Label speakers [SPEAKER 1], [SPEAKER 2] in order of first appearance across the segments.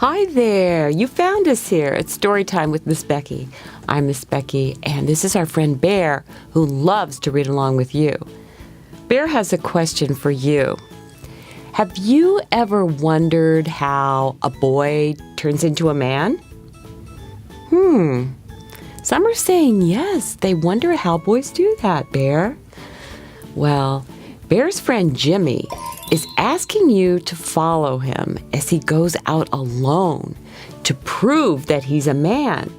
[SPEAKER 1] Hi there, you found us here at Storytime with Miss Becky. I'm Miss Becky, and this is our friend Bear, who loves to read along with you. Bear has a question for you. Have you ever wondered how a boy turns into a man? Some are saying yes, they wonder how boys do that, Bear. Well, Bear's friend Jimmy is asking you to follow him as he goes out alone to prove that he's a man.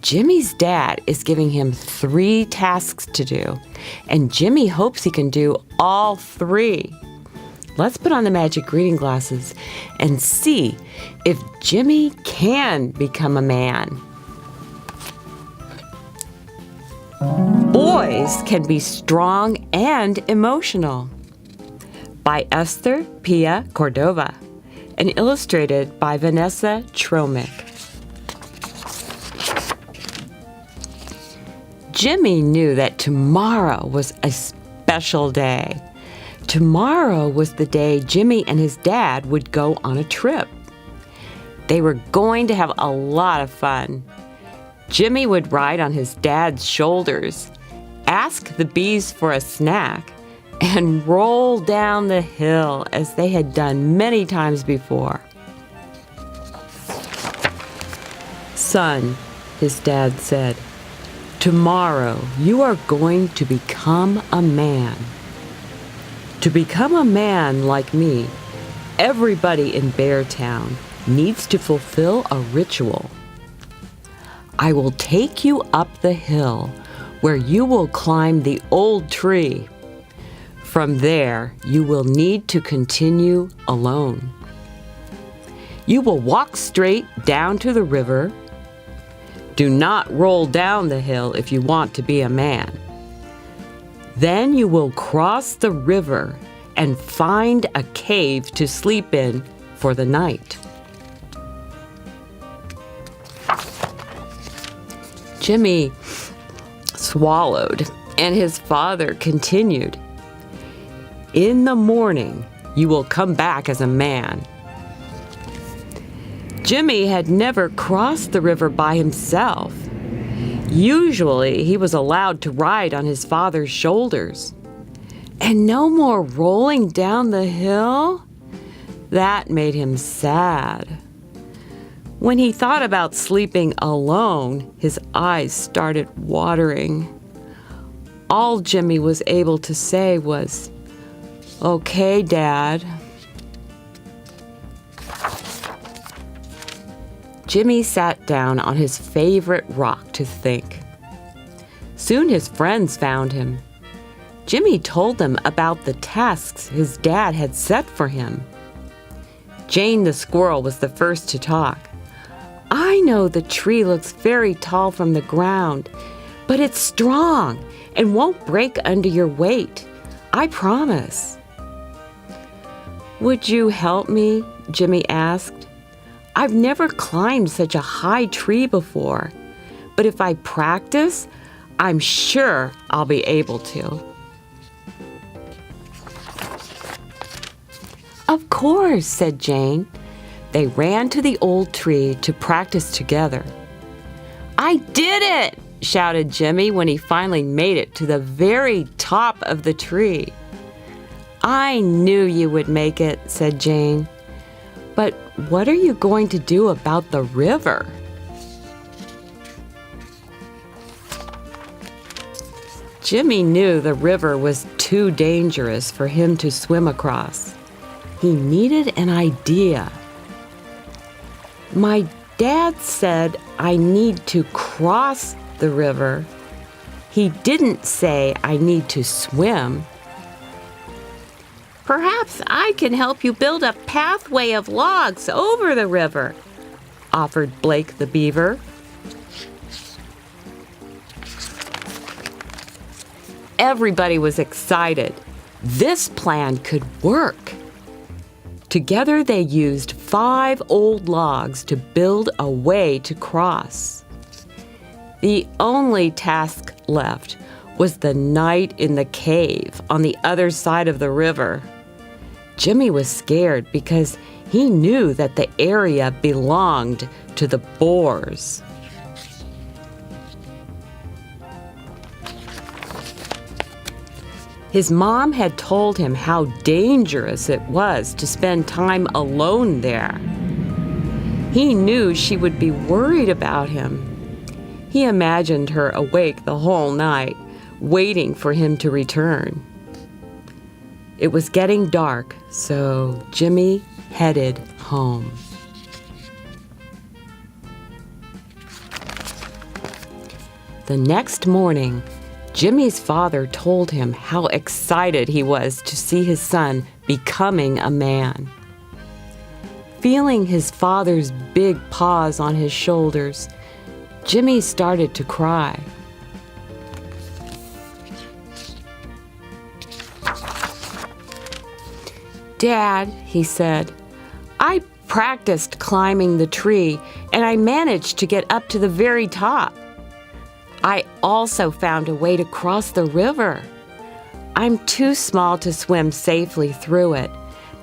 [SPEAKER 1] Jimmy's dad is giving him 3 tasks to do, and Jimmy hopes he can do all 3. Let's put on the magic reading glasses and see if Jimmy can become a man. Boys can be strong and emotional. By Esther Pia Cordova and illustrated by Vanessa Chromik. Jimmy knew that tomorrow was a special day. Tomorrow was the day Jimmy and his dad would go on a trip. They were going to have a lot of fun. Jimmy would ride on his dad's shoulders, ask the bees for a snack, and roll down the hill as they had done many times before. "Son," his dad said, "tomorrow you are going to become a man. To become a man like me, everybody in Beartown needs to fulfill a ritual. I will take you up the hill where you will climb the old tree. From there, you will need to continue alone. You will walk straight down to the river. Do not roll down the hill if you want to be a man. Then you will cross the river and find a cave to sleep in for the night." Jimmy swallowed, and his father continued, "In the morning, you will come back as a man." Jimmy had never crossed the river by himself. Usually, he was allowed to ride on his father's shoulders. And no more rolling down the hill? That made him sad. When he thought about sleeping alone, his eyes started watering. All Jimmy was able to say was, "Okay, Dad." Jimmy sat down on his favorite rock to think. Soon his friends found him. Jimmy told them about the tasks his dad had set for him. Jane the squirrel was the first to talk. "I know the tree looks very tall from the ground, but it's strong and won't break under your weight. I promise." "Would you help me?" Jimmy asked. "I've never climbed such a high tree before, but if I practice, I'm sure I'll be able to." "Of course," said Jane. They ran to the old tree to practice together. "I did it!" shouted Jimmy when he finally made it to the very top of the tree. "I knew you would make it," said Jane. "But what are you going to do about the river?" Jimmy knew the river was too dangerous for him to swim across. He needed an idea. "My dad said I need to cross the river. He didn't say I need to swim." "Perhaps I can help you build a pathway of logs over the river," offered Blake the beaver. Everybody was excited. This plan could work. Together they used 5 old logs to build a way to cross. The only task left was the night in the cave on the other side of the river. Jimmy was scared because He knew that the area belonged to the boars. His mom had told him how dangerous it was to spend time alone there. He knew she would be worried about him. He imagined her awake the whole night, waiting for him to return. It was getting dark, so Jimmy headed home. The next morning, Jimmy's father told him how excited he was to see his son becoming a man. Feeling his father's big paws on his shoulders, Jimmy started to cry. "Dad," he said, "I practiced climbing the tree and I managed to get up to the very top. I also found a way to cross the river. I'm too small to swim safely through it,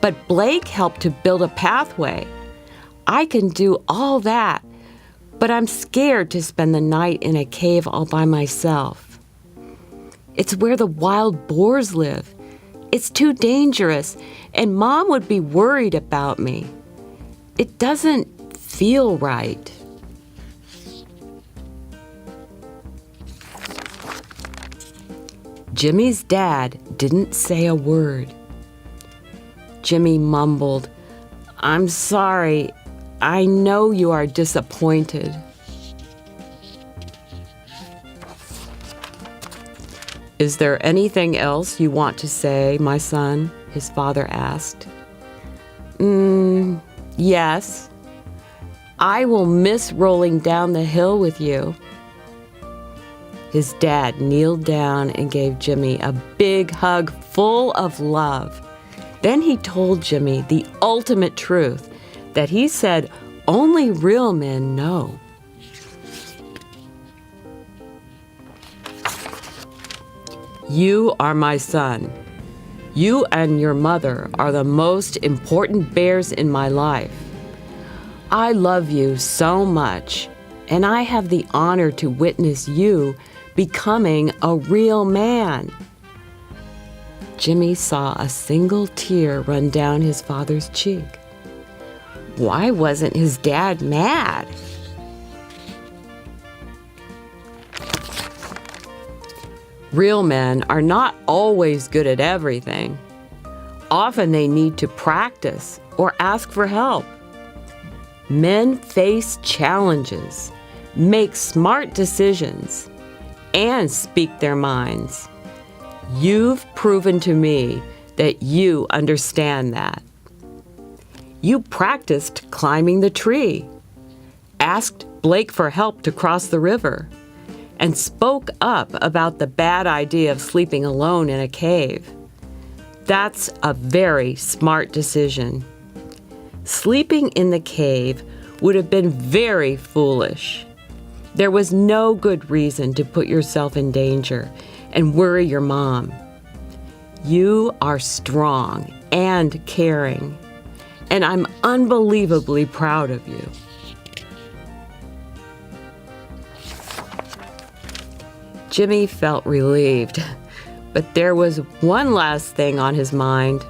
[SPEAKER 1] but Blake helped to build a pathway. I can do all that, but I'm scared to spend the night in a cave all by myself. It's where the wild boars live. It's too dangerous, and Mom would be worried about me. It doesn't feel right." Jimmy's dad didn't say a word. Jimmy mumbled, "I'm sorry. I know you are disappointed." "Is there anything else you want to say, my son?" his father asked. Yes. I will miss rolling down the hill with you." His dad kneeled down and gave Jimmy a big hug full of love. Then he told Jimmy the ultimate truth that he said only real men know. "You are my son. You and your mother are the most important bears in my life. I love you so much, and I have the honor to witness you becoming a real man." Jimmy saw a single tear run down his father's cheek. Why wasn't his dad mad? Real men are not always good at everything. Often they need to practice or ask for help. Men face challenges, make smart decisions, and speak their minds. You've proven to me that you understand that. You practiced climbing the tree, asked Blake for help to cross the river, and spoke up about the bad idea of sleeping alone in a cave. That's a very smart decision. Sleeping in the cave would have been very foolish. There was no good reason to put yourself in danger and worry your mom. You are strong and caring, and I'm unbelievably proud of you. Jimmy felt relieved, but there was one last thing on his mind.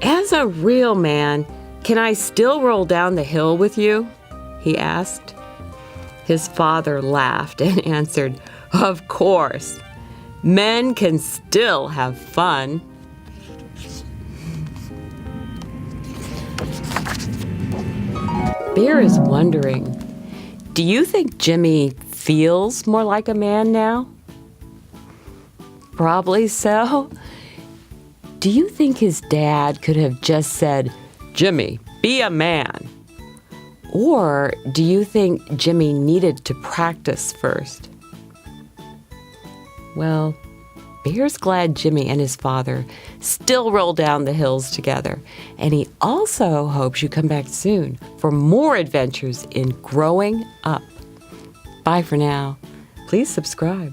[SPEAKER 1] "As a real man, can I still roll down the hill with you?" he asked. His father laughed and answered, "Of course. Men can still have fun." Bear is wondering, do you think Jimmy feels more like a man now? Probably so. Do you think his dad could have just said, "Jimmy, be a man"? Or do you think Jimmy needed to practice first? Well, Bear's glad Jimmy and his father still roll down the hills together, and he also hopes you come back soon for more adventures in growing up. Bye for now. Please subscribe.